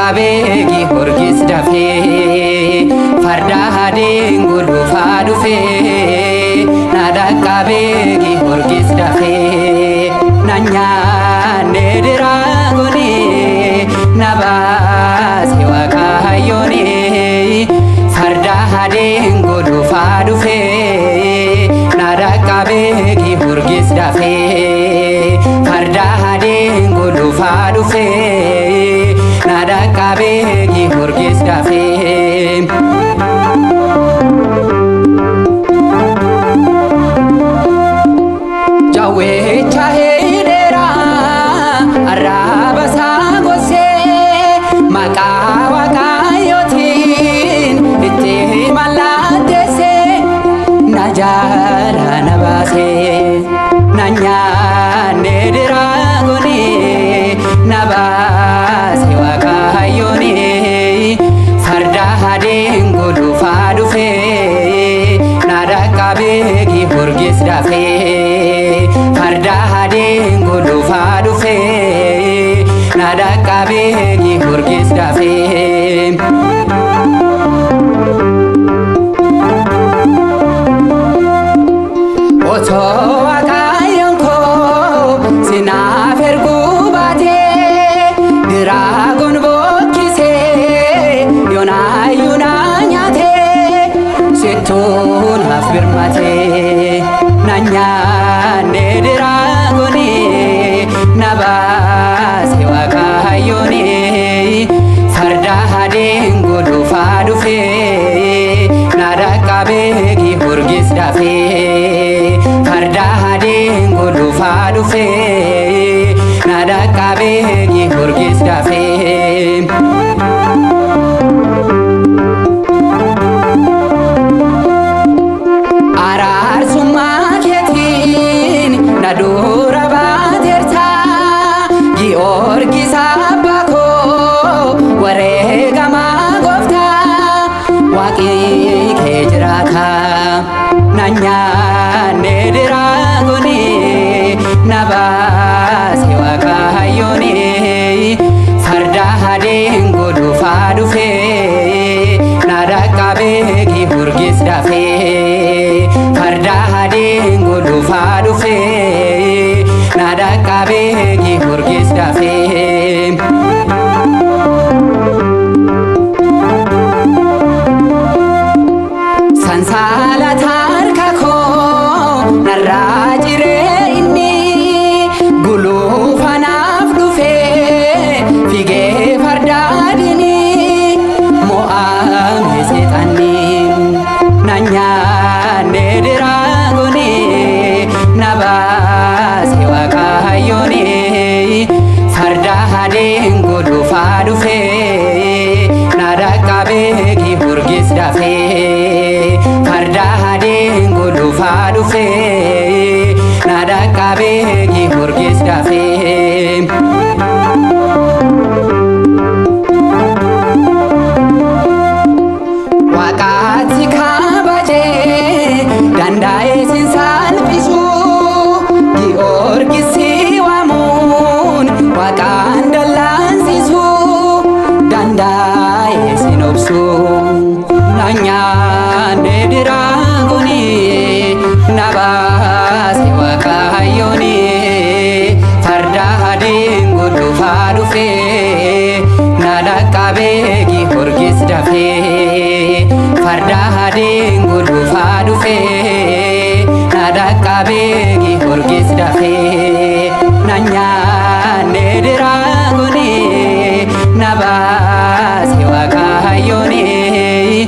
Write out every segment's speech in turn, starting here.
Nadaqabeegi horgis dafee farda hadeen gulufaa dhufee nadaqabeegi horgis dafee na nyaanne diraagonee na baase waaqayyoonee farda hadeen gulufaa dhufee nadaqabeegi horgis dafee farda hadeen gulufaa dhufee nadaqabeegi horgis dafee jawwee chahee dheeraa arraaba isaa gorsee maqaa waaqayyootiin itti mallatteessee na jaala na baasee na nyaanne diraagonee na baase waaqayyoonee farda hadeen gulufaa dhufee nadaqabeegi horgis dafee farda hadeen gulufaa dhufee nadaqabeegi horgis dafee otoo waaqayyoon koo sinaaf erguu baatee diraagon bokkisee yoonaayyuu na nyaatee sittuu naaf birmatee na nyaanne diraagonee na baase waaqayyoonee farda hadeen gulufaa dhufee nadaqabeegi horgis dafee farda hadeen gulufaa dhufee nadaqabeegi horgis dafee araarsummaa keetiin na dura baateerta Giyoorgis abbaa koo wareegamaa gooftaa waaqii kee jiraata na nyaanne diraagonee na baase waaqayyoonee farda hadeen gulufaa dhufee nadaqabeegi horgis dafee farda hadeen gulufaa dhufee nadaqabeegi horgis dafee sansaalata harka koo narraa ciree inni gulufa naaf dhufee figee farda adinii mo'ame seexanni na nyaanne diraagonee na baase waaqayyoonee farda hadeen gulufaa dhufee nadaqabeegi horgis dafee farda hadeen gulufaa dhufee nadaqabeegi horgis dafee waaqaatti kaabajee danda'ee sin salphisuu Giyoorgis waamuun waaqaan dallansisuu danda'ee sin obsuu na nyaanne diraagonee na baase waaqayyoonee farda hadeen gulufaa dhufee nadaqabeegi horgis dafee farda hadeen gulufaa dhufee nadaqabeegi horgis dafee na nyaanne diraagonee na baase waaqayyoonee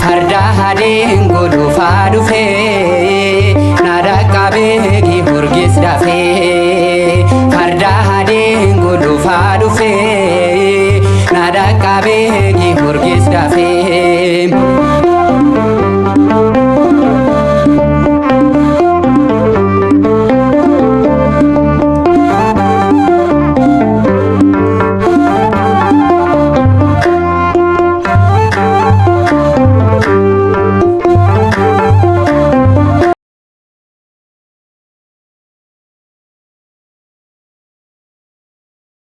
farda hadeen gulufaa dhufee nadaqabeegi horgis dafee farda hadeen gulufaa dhufee nadaqabeegi horgis dafee